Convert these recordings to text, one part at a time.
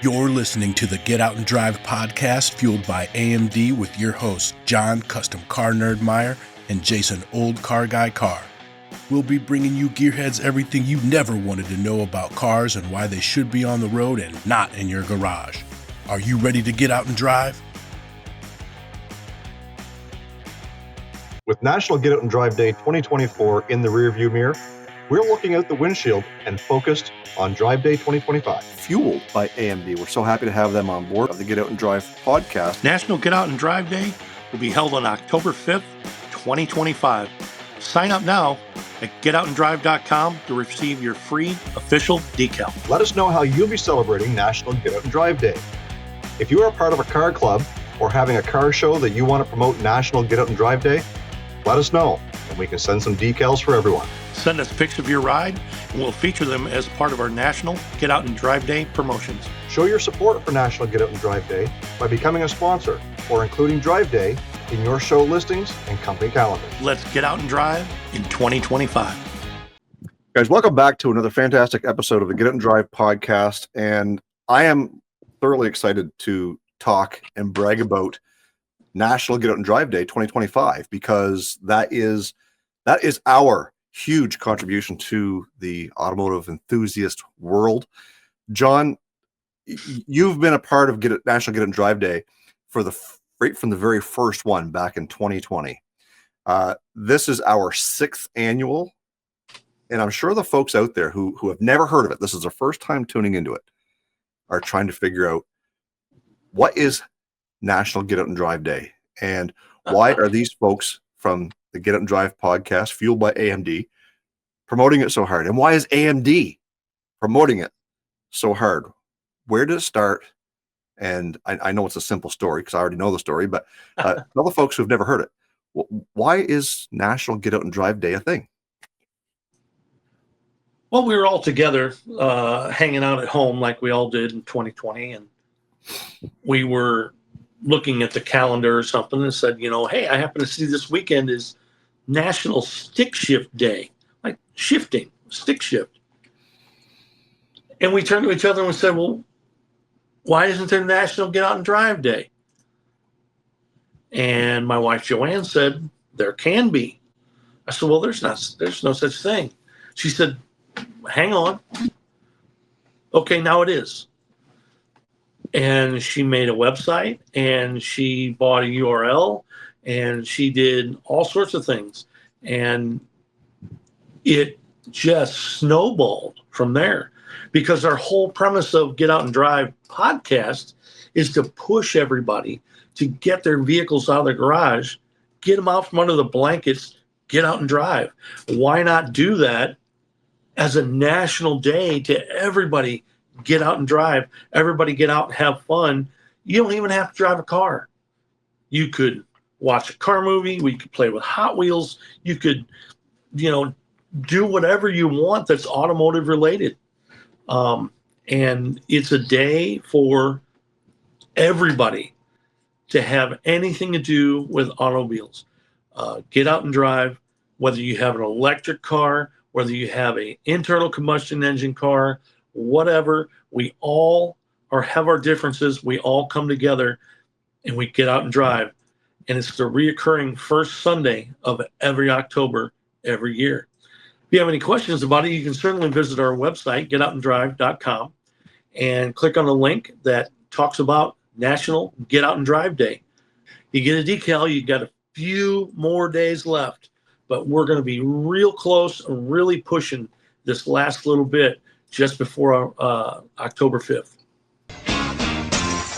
You're listening to the Get.Out.N.Drive podcast, fueled by AMD, with your hosts, John, Custom Car Nerd Meyer, and Jason, Old Car Guy Carr. We'll be bringing you gearheads everything you never wanted to know about cars and why they should be on the road and not in your garage. Are you ready to get out and drive? With National Get.Out.N.Drive Day 2024 in the rearview mirror, we're looking out the windshield and focused on Drive Day 2025. Fueled by AMD. We're so happy to have them on board of the Get.Out.N.Drive podcast. National Get.Out.N.Drive Day will be held on October 5th, 2025. Sign up now at Get.Out.N.Drive.com to receive your free official decal. Let us know how you'll be celebrating National Get.Out.N.Drive Day. If you are a part of a car club or having a car show that you want to promote National Get.Out.N.Drive Day, let us know and we can send some decals for everyone. Send us pics of your ride and we'll feature them as part of our National Get.Out.N.Drive Day promotions. Show your support for National Get.Out.N.Drive Day by becoming a sponsor or including Drive Day in your show listings and company calendars. Let's get out and drive in 2025. Guys, welcome back to another fantastic episode of the Get.Out.N.Drive podcast. And I am thoroughly excited to talk and brag about National Get.Out.N.Drive Day 2025 because that is our huge contribution to the automotive enthusiast world. John, you've been a part of National Get.Out.N.Drive Day right from the very first one back in 2020. This is our 6th annual, and I'm sure the folks out there who have never heard of it, this is their first time tuning into it, are trying to figure out what is National Get.Out.N.Drive Day and why are these folks from the Get.Out.N.Drive podcast, fueled by AMD, promoting it so hard? And why is AMD promoting it so hard? Where did it start? And I know it's a simple story because I already know the story, but tell the folks who've never heard it, why is National Get.Out.N.Drive Day a thing? Well, we were all together hanging out at home like we all did in 2020, and we were looking at the calendar or something and said, hey, I happen to see this weekend is National Stick Shift Day, like shifting, stick shift. And we turned to each other and we said, well, why isn't there National Get.Out.N.Drive Day? And my wife, Joanne, said, there can be. I said, well, there's no such thing. She said, hang on. Okay, now it is. And she made a website and she bought a URL and she did all sorts of things. And it just snowballed from there because our whole premise of Get Out and Drive podcast is to push everybody to get their vehicles out of the garage, get them out from under the blankets, get out and drive. Why not do that as a national day to everybody? Get out and drive. Everybody get out and have fun. You don't even have to drive a car. You could watch a car movie. We could play with Hot Wheels. You could, do whatever you want that's automotive related. And it's a day for everybody to have anything to do with automobiles. Get out and drive, whether you have an electric car, whether you have an internal combustion engine car, whatever, we all have our differences. We all come together and we get out and drive. And it's the reoccurring first Sunday of every October every year. If you have any questions about it, you can certainly visit our website, Get.Out.N.Drive.com, and click on the link that talks about National Get.Out.N.Drive Day. You get a decal, you got a few more days left, but we're going to be real close and really pushing this last little bit just before October 5th.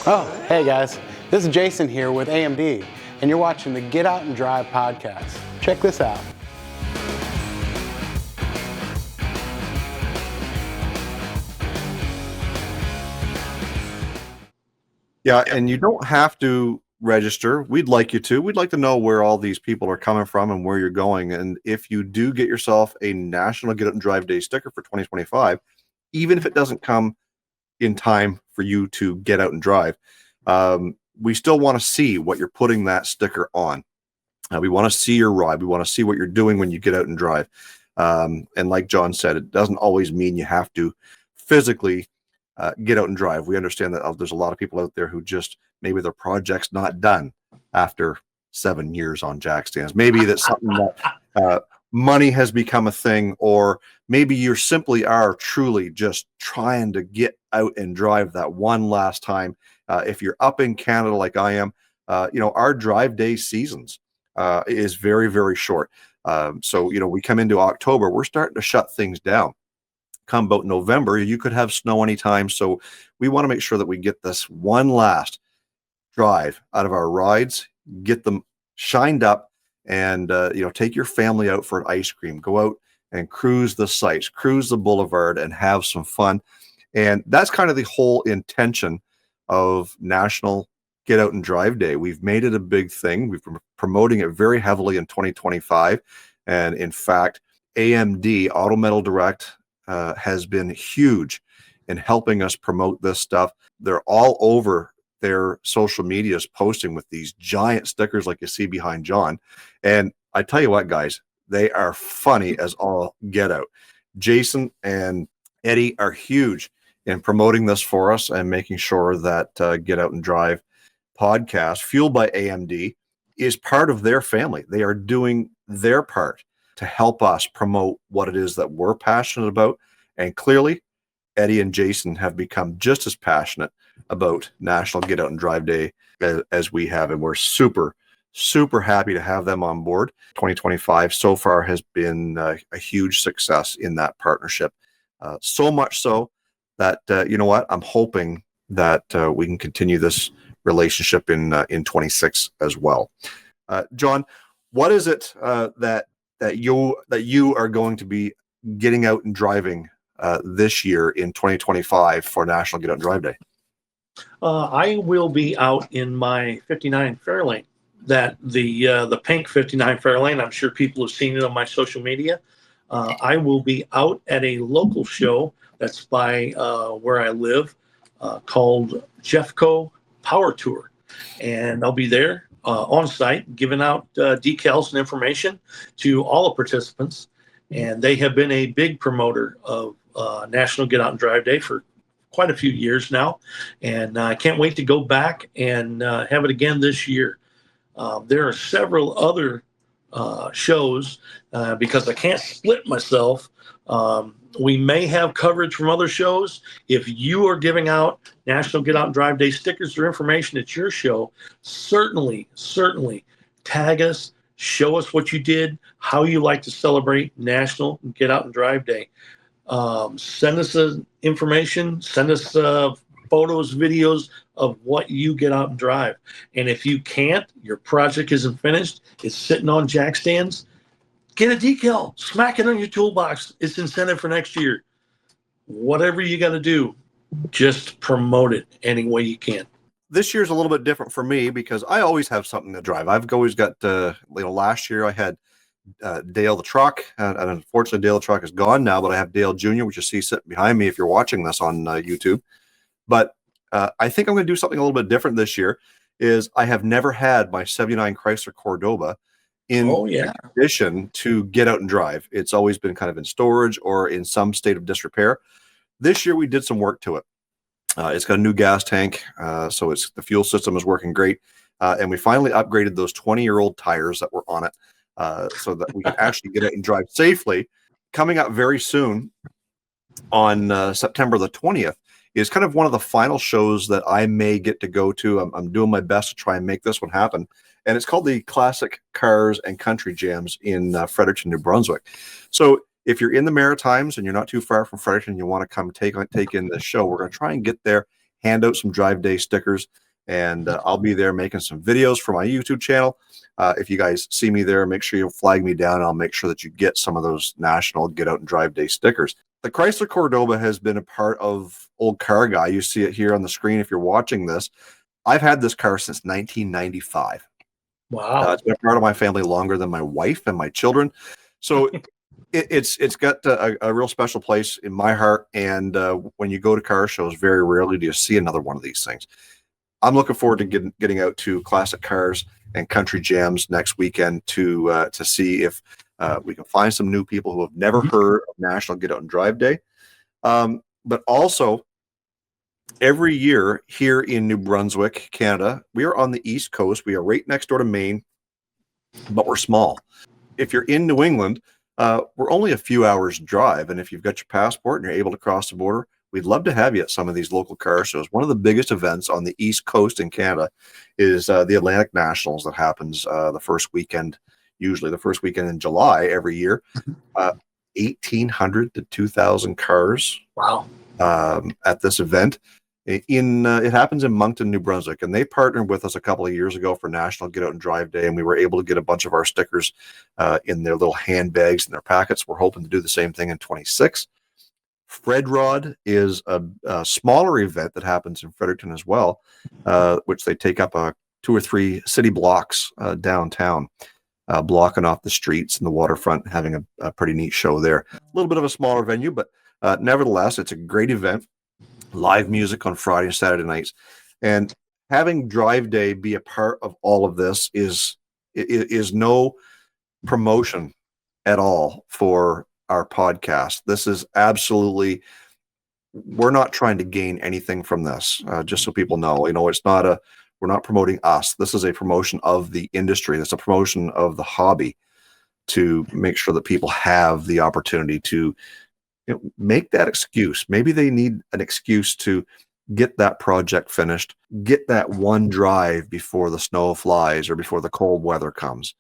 Oh, hey guys, this is Jason here with AMD, and you're watching the Get.Out.N.Drive podcast. Check this out. Yeah, and you don't have to register. We'd like you to. We'd like to know where all these people are coming from and where you're going. And if you do get yourself a National Get.Out.N.Drive Day sticker for 2025, even if it doesn't come in time for you to get out and drive, we still want to see what you're putting that sticker on. We want to see your ride. We want to see what you're doing when you get out and drive. And like John said, it doesn't always mean you have to physically Get Out and Drive. We understand that there's a lot of people out there who just maybe their project's not done after 7 years on jack stands. Maybe that's something that money has become a thing, or maybe you simply are truly just trying to get out and drive that one last time. If you're up in Canada like I am, our drive day seasons is very, very short. So we come into October, we're starting to shut things down. Come about November, you could have snow anytime. So we want to make sure that we get this one last drive out of our rides, get them shined up, and take your family out for an ice cream, go out and cruise the sites, cruise the boulevard, and have some fun. And that's kind of the whole intention of National Get Out and Drive Day. We've made it a big thing. We've been promoting it very heavily in 2025. And in fact, AMD, Auto Metal Direct, has been huge in helping us promote this stuff. They're all over their social medias posting with these giant stickers like you see behind John. And I tell you what, guys, they are funny as all get out. Jason and Eddie are huge in promoting this for us and making sure that Get Out and Drive podcast, fueled by AMD, is part of their family. They are doing their part to help us promote what it is that we're passionate about. And clearly, Eddie and Jason have become just as passionate about National Get Out and Drive Day as we have. And we're super, super happy to have them on board. 2025 so far has been a huge success in that partnership. So much so that, I'm hoping that we can continue this relationship in 26 as well. John, what is it that you are going to be getting out and driving this year in 2025 for National Get Out and Drive Day? I will be out in my 59 Fairlane, the pink 59 Fairlane. I'm sure people have seen it on my social media. I will be out at a local show that's by where I live called Jeffco Power Tour. And I'll be there on site giving out decals and information to all the participants. And they have been a big promoter of National Get Out and Drive Day for quite a few years now. And I can't wait to go back and have it again this year. There are several other shows because I can't split myself. We may have coverage from other shows. If you are giving out National Get Out and Drive Day stickers or information at your show, certainly tag us, show us what you did, how you like to celebrate National Get Out and Drive Day. Send us information, send us photos, videos of what you get out and drive. And if you can't, your project isn't finished, it's sitting on jack stands, get a decal, smack it on your toolbox. It's incentive for next year. Whatever you got to do, just promote it any way you can. This year's a little bit different for me because I always have something to drive. I've always got, last year I had Dale the truck, and unfortunately Dale the truck is gone now, but I have Dale Jr., which you see sitting behind me if you're watching this on YouTube. But I think I'm going to do something a little bit different this year. Is I have never had my 79 Chrysler Cordoba in addition to Get Out and Drive. It's always been kind of in storage or in some state of disrepair. This year we did some work to it. It's got a new gas tank, so the fuel system is working great. And we finally upgraded those 20-year-old tires that were on it so that we can actually get it and drive safely. Coming up very soon on September the 20th is kind of one of the final shows that I may get to go to. I'm doing my best to try and make this one happen. And it's called the Classic Cars and Country Jams in Fredericton, New Brunswick. So if you're in the Maritimes and you're not too far from Fredericton and you want to come take in this show, we're going to try and get there, hand out some Drive Day stickers, and I'll be there making some videos for my YouTube channel. If you guys see me there, make sure you flag me down, and I'll make sure that you get some of those National Get Out and Drive Day stickers. The Chrysler Cordoba has been a part of Old Car Guy. You see it here on the screen if you're watching this. I've had this car since 1995. Wow. It's been a part of my family longer than my wife and my children. So it's got a real special place in my heart. And when you go to car shows, very rarely do you see another one of these things. I'm looking forward to getting out to Classic Cars and Country Jams next weekend to see if we can find some new people who have never heard of National Get Out and Drive Day. But also, every year here in New Brunswick, Canada, we are on the East Coast. We are right next door to Maine, but we're small. If you're in New England, we're only a few hours drive. And if you've got your passport and you're able to cross the border, we'd love to have you at some of these local car shows. One of the biggest events on the East Coast in Canada is the Atlantic Nationals that happens the first weekend, usually the first weekend in July every year. 1,800 to 2,000 cars. Wow. At this event. It happens in Moncton, New Brunswick, and they partnered with us a couple of years ago for National Get Out and Drive Day, and we were able to get a bunch of our stickers in their little handbags and their packets. We're hoping to do the same thing in 26. Fred Rod is a smaller event that happens in Fredericton as well, which they take up 2 or 3 city blocks downtown, blocking off the streets and the waterfront, having a pretty neat show there. A little bit of a smaller venue, but nevertheless, it's a great event. Live music on Friday and Saturday nights, and having Drive Day be a part of all of this is no promotion at all for our podcast. This is absolutely, we're not trying to gain anything from this. Just so people know, we're not promoting us. This is a promotion of the industry. It's a promotion of the hobby to make sure that people have the opportunity to make that excuse. Maybe they need an excuse to get that project finished, get that one drive before the snow flies or before the cold weather comes.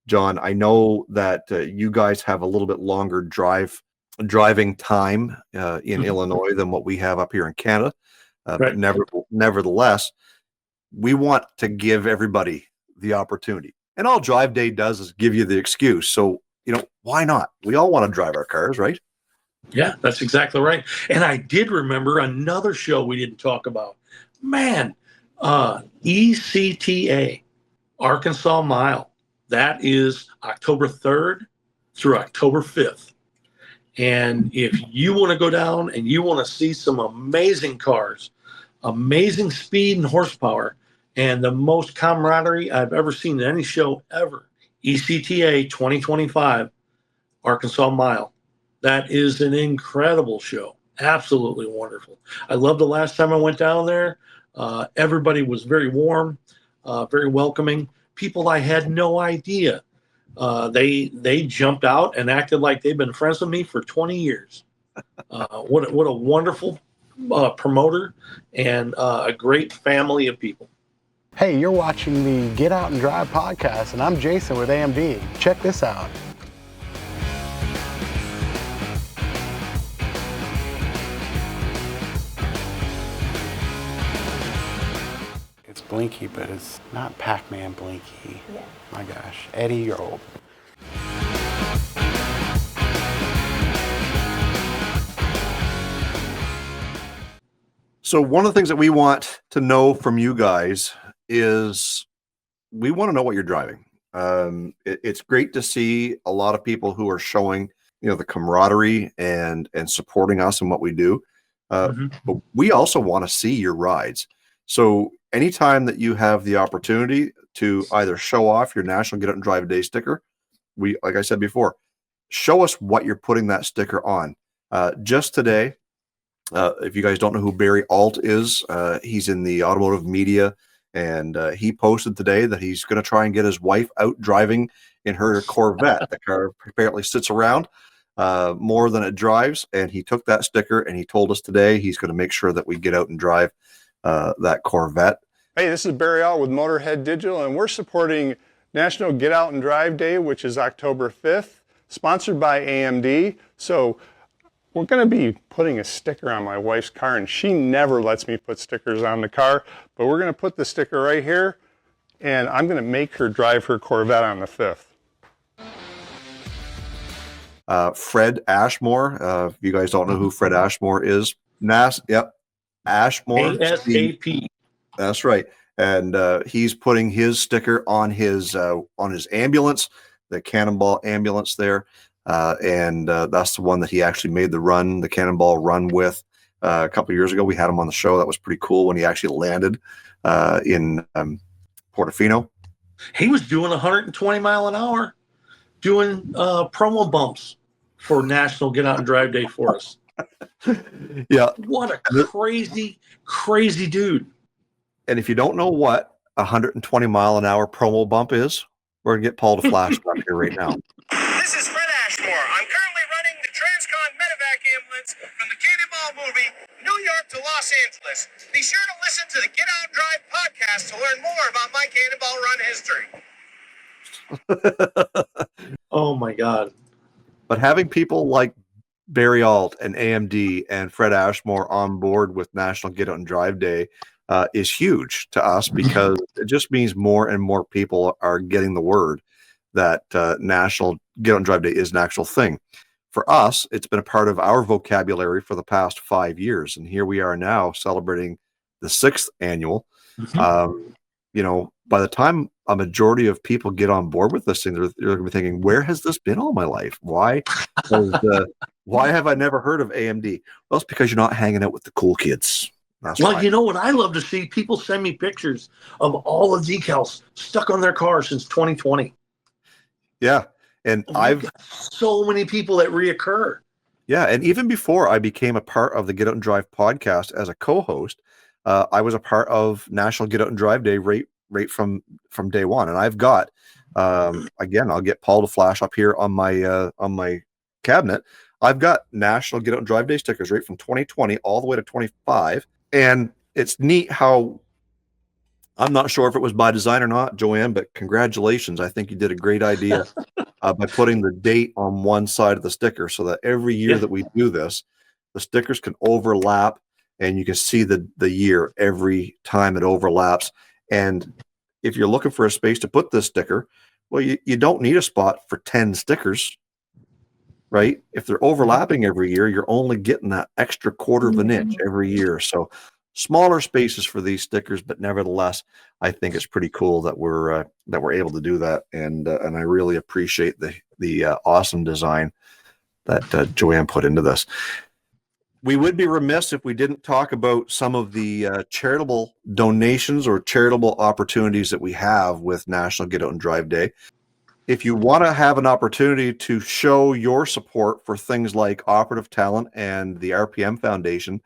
John, I know that you guys have a little bit longer driving time in Illinois than what we have up here in Canada. But nevertheless, we want to give everybody the opportunity. And all Drive Day does is give you the excuse. So, why not? We all want to drive our cars, right? Yeah, that's exactly right. And I did remember another show we didn't talk about. Man, ECTA, Arkansas Mile. That is October 3rd through October 5th. And if you want to go down and you want to see some amazing cars, amazing speed and horsepower, and the most camaraderie I've ever seen in any show ever, ECTA 2025, Arkansas Mile. That is an incredible show. Absolutely wonderful. I loved the last time I went down there. Everybody was very warm, very welcoming. People I had no idea. They jumped out and acted like they've been friends with me for 20 years. What a wonderful promoter and a great family of people. Hey, you're watching the Get Out and Drive podcast, and I'm Jason with AMD. Check this out. Blinky, but it's not Pac-Man Blinky. Yeah. My gosh, Eddie, you're old. So one of the things that we want to know from you guys is we want to know what you're driving. It's great to see a lot of people who are showing, the camaraderie and supporting us in what we do. But we also want to see your rides. So anytime that you have the opportunity to either show off your National Get Out and Drive Day sticker, like I said before, show us what you're putting that sticker on. Just today, if you guys don't know who Barry Alt is, he's in the automotive media, and he posted today that he's going to try and get his wife out driving in her Corvette. The car apparently sits around more than it drives, and he took that sticker and he told us today he's going to make sure that we get out and drive that Corvette. Hey, this is Barry Alt with Motorhead Digital, and we're supporting National Get Out and Drive Day, which is October 5th, sponsored by AMD. So we're going to be putting a sticker on my wife's car, and she never lets me put stickers on the car, but we're going to put the sticker right here, and I'm going to make her drive her Corvette on the 5th. Fred Ashmore, if you guys don't know who Fred Ashmore is, Ashmore. ASAP. That's right. And he's putting his sticker on his ambulance, the Cannonball ambulance there. And that's the one that he actually made the Cannonball run with a couple of years ago. We had him on the show. That was pretty cool when he actually landed in Portofino. He was doing 120 mile an hour, doing promo bumps for National Get Out and Drive Day for us. Yeah. What a crazy, crazy dude. And if you don't know what 120-mile-an-hour promo bump is, we're going to get Paul to flash it up here right now. This is Fred Ashmore. I'm currently running the Transcon Medevac ambulance from the Cannonball movie, New York to Los Angeles. Be sure to listen to the Get.Out.N.Drive podcast to learn more about my Cannonball run history. Oh my God. But having people like Barry Alt and AMD and Fred Ashmore on board with National Get Out and Drive Day is huge to us, because it just means more and more people are getting the word that National Get Out and Drive Day is an actual thing. For us, it's been a part of our vocabulary for the past 5 years, and here we are now celebrating the 6th annual. By the time a majority of people get on board with this thing, they're going to be thinking, where has this been all my life? Why have I never heard of AMD? Well, it's because you're not hanging out with the cool kids. That's well, why. you know what I love to see? People send me pictures of all the decals stuck on their car since 2020. Yeah. And I've got so many people that reoccur. Yeah. And even before I became a part of the Get Out and Drive podcast as a co-host, I was a part of National Get Out and Drive Day right from day one. And I've got, again, I'll get Paul to flash up here on my cabinet. I've got National Get Out and Drive Day stickers right from 2020 all the way to 25. And it's neat how, I'm not sure if it was by design or not, Joanne, but congratulations. I think you did a great idea by putting the date on one side of the sticker, so that every year that we do this, the stickers can overlap and you can see the year every time it overlaps. And if you're looking for a space to put this sticker, well, you don't need a spot for 10 stickers, right? If they're overlapping every year, you're only getting that extra quarter of an inch every year. So smaller spaces for these stickers, but nevertheless, I think it's pretty cool that we're able to do that, and I really appreciate the awesome design that Joanne put into this. We would be remiss if we didn't talk about some of the charitable donations or charitable opportunities that we have with National Get Out and Drive Day. If you want to have an opportunity to show your support for things like Operative Talent and the RPM Foundation,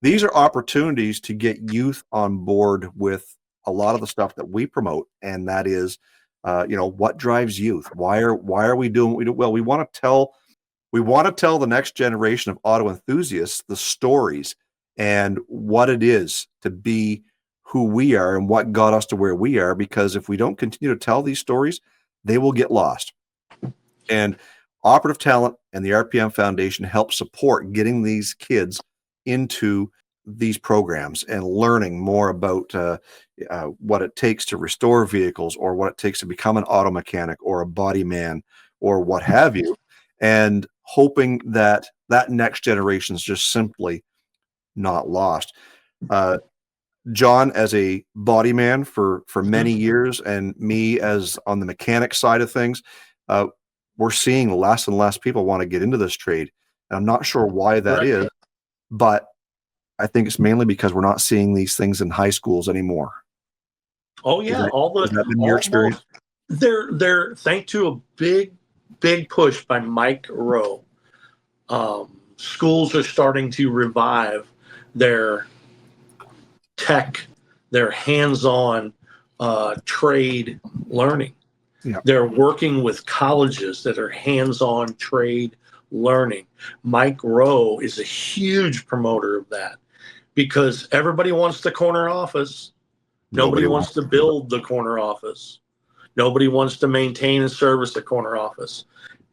these are opportunities to get youth on board with a lot of the stuff that we promote, and that is, what drives youth? Why are we doing what we do? Well, we want to tell the next generation of auto enthusiasts the stories and what it is to be who we are and what got us to where we are. Because if we don't continue to tell these stories, they will get lost. And Operative Talent and the RPM Foundation help support getting these kids into these programs and learning more about what it takes to restore vehicles, or what it takes to become an auto mechanic or a body man or what have you, and hoping that next generation is just simply not lost. John, as a body man for many years, and me as on the mechanic side of things, we're seeing less and less people want to get into this trade. And I'm not sure why that is, but I think it's mainly because we're not seeing these things in high schools anymore. Oh yeah, has that been your experience? They're thanks to a big push by Mike Rowe. Schools are starting to revive their tech, their hands-on trade learning. Yeah. They're working with colleges that are hands-on trade learning. Mike Rowe is a huge promoter of that, because everybody wants the corner office. Nobody wants to build the corner office. Nobody wants to maintain and service the corner office.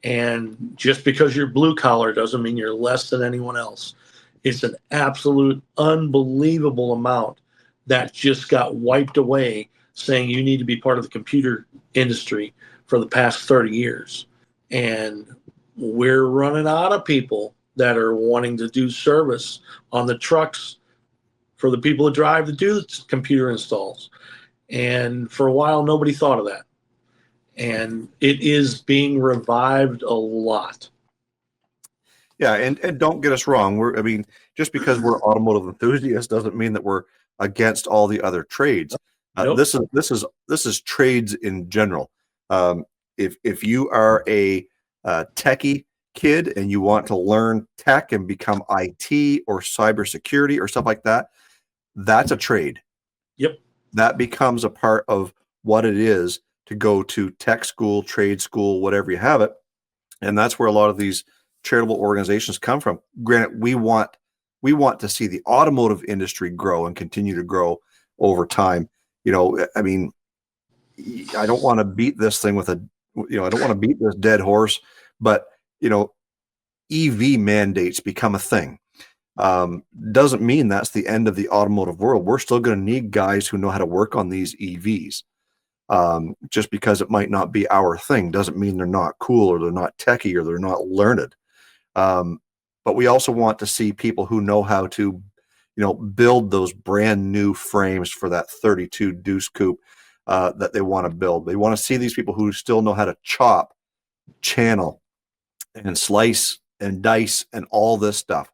And just because you're blue collar doesn't mean you're less than anyone else. It's an absolute unbelievable amount that just got wiped away, saying you need to be part of the computer industry for the past 30 years. And we're running out of people that are wanting to do service on the trucks for the people that drive to do computer installs. And for a while, nobody thought of that. And it is being revived a lot. Yeah, and don't get us wrong. Just because we're automotive enthusiasts doesn't mean that we're against all the other trades. Nope. This is trades in general. If you are a techie kid and you want to learn tech and become IT or cybersecurity or stuff like that, that's a trade. Yep. That becomes a part of what it is to go to tech school, trade school, whatever you have it. And that's where a lot of these charitable organizations come from. Granted, we want to see the automotive industry grow and continue to grow over time. I mean, I don't want to beat this thing with I don't want to beat this dead horse, but EV mandates become a thing. Doesn't mean that's the end of the automotive world. We're still going to need guys who know how to work on these EVs. Just because it might not be our thing doesn't mean they're not cool or they're not techie or they're not learned. But we also want to see people who know how to, build those brand new frames for that 32 Deuce Coupe that they want to build. They want to see these people who still know how to chop, channel, and slice and dice and all this stuff.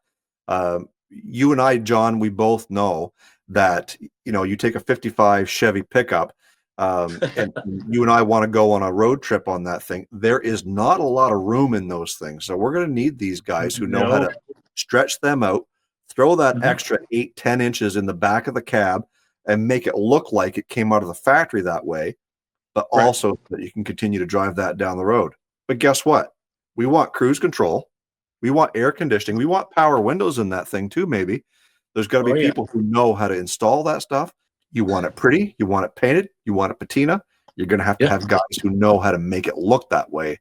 You and I, John, we both know that, you take a 55 Chevy pickup and you and I want to go on a road trip on that thing. There is not a lot of room in those things. So we're going to need these guys who know how to stretch them out, throw that extra 8-10 inches in the back of the cab and make it look like it came out of the factory that way, but also that you can continue to drive that down the road. But guess what? We want cruise control. We want air conditioning. We want power windows in that thing too, maybe. There's got to be people who know how to install that stuff. You want it pretty. You want it painted. You want it patina. You're going to have guys who know how to make it look that way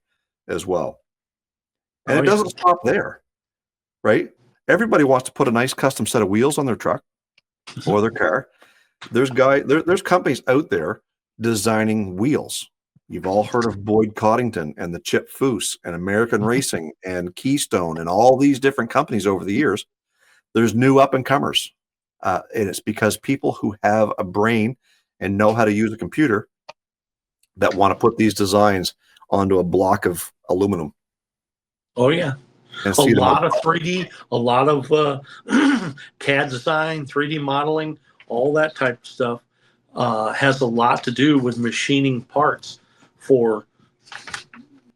as well. And it doesn't stop there, right? Everybody wants to put a nice custom set of wheels on their truck or their car. There's companies out there designing wheels. You've all heard of Boyd Coddington and the Chip Foose and American Racing and Keystone and all these different companies over the years. There's new up and comers. And it's because people who have a brain and know how to use a computer that want to put these designs onto a block of aluminum. Oh, yeah. And a lot of 3D, a lot of CAD design, 3D modeling, all that type of stuff has a lot to do with machining parts for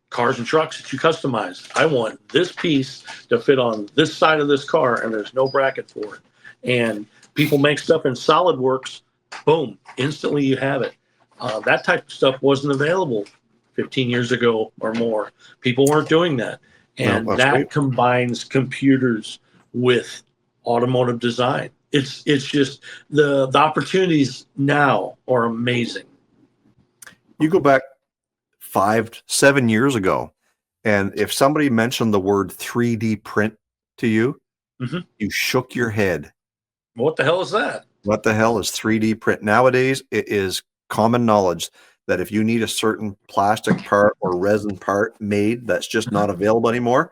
cars and trucks that you customize. I want this piece to fit on this side of this car, and there's no bracket for it. And people make stuff in SolidWorks, boom, instantly you have it. That type of stuff wasn't available 15 years ago or more. People weren't doing that. And that combines computers with automotive design. It's just the opportunities now are amazing. You go back 5-7 years ago, and if somebody mentioned the word 3D print to you, you shook your head. What the hell is that? What the hell is 3D print? Nowadays, it is common knowledge that if you need a certain plastic part or resin part made that's just not available anymore,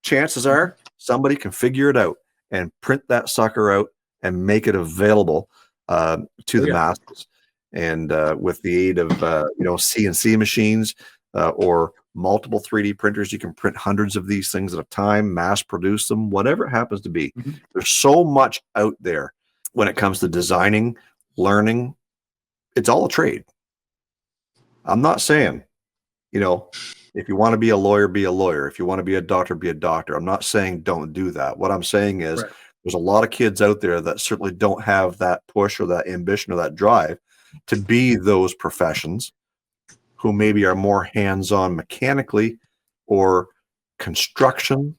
chances are somebody can figure it out and print that sucker out and make it available to the masses. And with the aid of CNC machines or multiple 3D printers, you can print hundreds of these things at a time, mass produce them, whatever it happens to be. There's so much out there when it comes to designing, learning. It's all a trade. I'm not saying, if you want to be a lawyer, be a lawyer. If you want to be a doctor, be a doctor. I'm not saying don't do that. What I'm saying is there's a lot of kids out there that certainly don't have that push or that ambition or that drive to be those professions, who maybe are more hands-on mechanically or construction,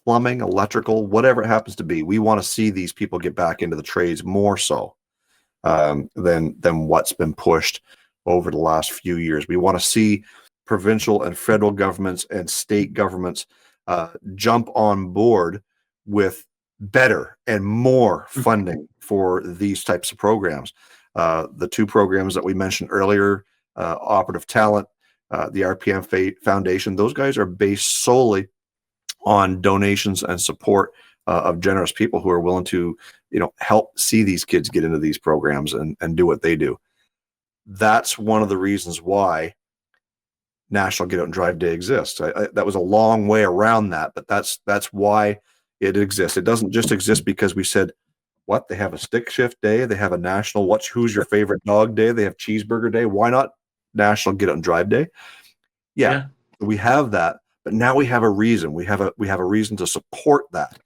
plumbing, electrical, whatever it happens to be. We want to see these people get back into the trades more so than what's been pushed over the last few years. We want to see provincial and federal governments and state governments jump on board with better and more funding for these types of programs. The two programs that we mentioned earlier, Operative Talent, the RPM Foundation, those guys are based solely on donations and support of generous people who are willing to, help see these kids get into these programs and do what they do. That's one of the reasons why National Get Out and Drive Day exists. That was a long way around that, but that's why it exists. It doesn't just exist because we said, what, they have a stick shift day, they have a national who's your favorite dog day, they have cheeseburger day. Why not National Get Out and Drive Day? Yeah, we have that, But now we have a reason. We have a reason to support that.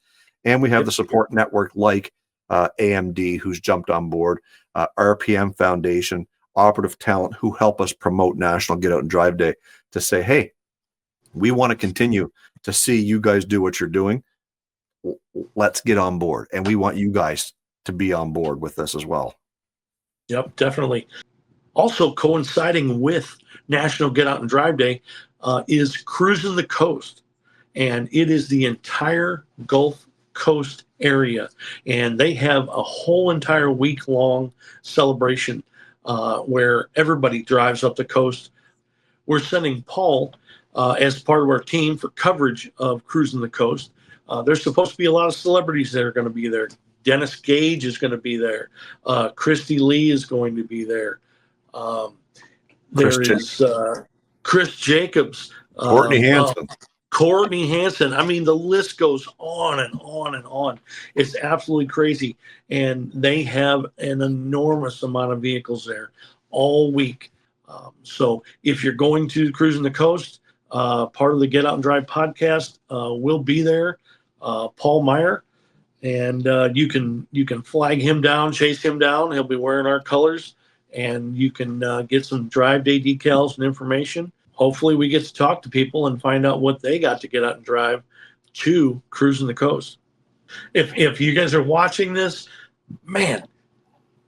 And we have the support network like AMD, who's jumped on board, RPM Foundation, Operative Talent, who help us promote National Get Out and Drive Day, to say, hey, we want to continue to see you guys do what you're doing. Let's get on board. And we want you guys to be on board with this as well. Yep, definitely. Also coinciding with National Get Out and Drive Day is Cruising the Coast. And it is the entire Gulf Coast area. And they have a whole entire week-long celebration where everybody drives up the coast. We're sending Paul as part of our team for coverage of Cruising the Coast. There's supposed to be a lot of celebrities that are going to be there. Dennis Gage is going to be there. Christy Lee is going to be there. There is Chris Jacobs. Courtney Hanson. Courtney Hanson. I mean, the list goes on and on and on. It's absolutely crazy. And they have an enormous amount of vehicles there all week. So if you're going to Cruising the Coast, part of the Get Out and Drive podcast will be there. Paul Meyer. And you can flag him down, chase him down. He'll be wearing our colors. And you can get some drive day decals and information. Hopefully we get to talk to people and find out what they got to get out and drive to Cruising the Coast. If you guys are watching this, man,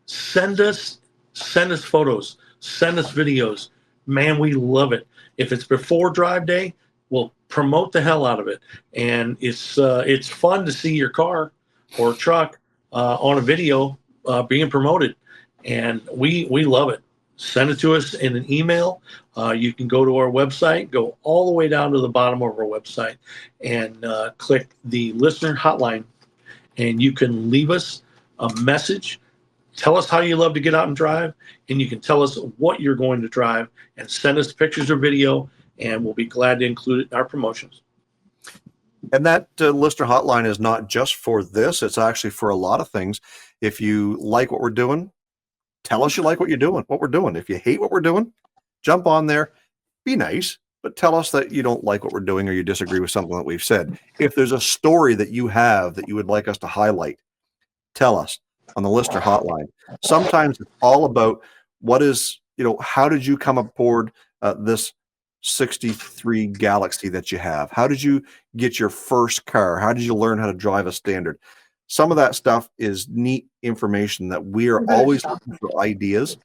send us photos, send us videos. Man, we love it. If it's before drive day, we'll promote the hell out of it. And it's fun to see your car or truck on a video being promoted. And we love it. Send it to us in an email. You can go to our website, go all the way down to the bottom of our website, and click the listener hotline. And you can leave us a message. Tell us how you love to get out and drive, and you can tell us what you're going to drive, and send us pictures or video, and we'll be glad to include it in our promotions. And that listener hotline is not just for this. It's actually for a lot of things. If you like what we're doing, tell us you like what we're doing. If you hate what we're doing, jump on there, be nice, but tell us that you don't like what we're doing or you disagree with something that we've said. If there's a story that you have that you would like us to highlight, tell us on the listener hotline. Sometimes it's all about how did you come aboard this 63 Galaxy that you have? How did you get your first car? How did you learn how to drive a standard? Some of that stuff is neat information that we are always looking for ideas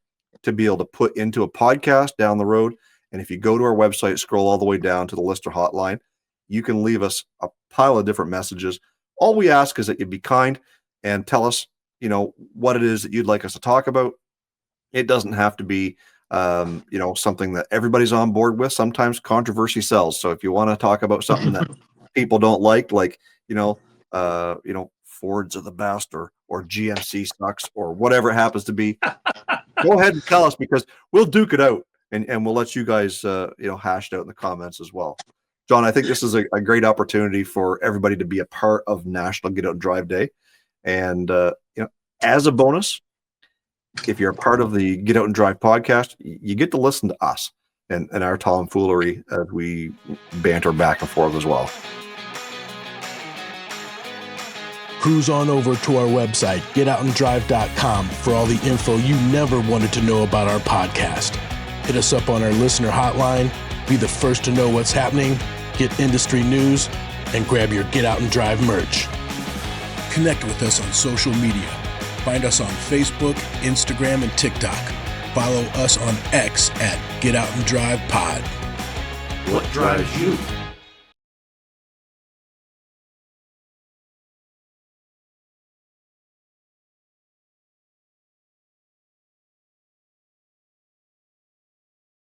to be able to put into a podcast down the road. And if you go to our website, scroll all the way down to the listener hotline, you can leave us a pile of different messages. All we ask is that you be kind and tell us, what it is that you'd like us to talk about. It doesn't have to be, something that everybody's on board with. Sometimes controversy sells. So if you want to talk about something that people don't like, Fords are the best or GMC sucks or whatever it happens to be, go ahead and tell us, because we'll duke it out and we'll let you guys, hash it out in the comments as well. John, I think this is a great opportunity for everybody to be a part of National Get Out and Drive Day. And, as a bonus, if you're a part of the Get Out and Drive podcast, you get to listen to us and our tomfoolery as we banter back and forth as well. Cruise on over to our website, Get.Out.N.Drive.com, for all the info you never wanted to know about our podcast. Hit us up on our listener hotline, be the first to know what's happening, get industry news, and grab your Get Out and Drive merch. Connect with us on social media. Find us on Facebook, Instagram, and TikTok. Follow us on X at Get.Out.N.Drive.Pod. What drives you?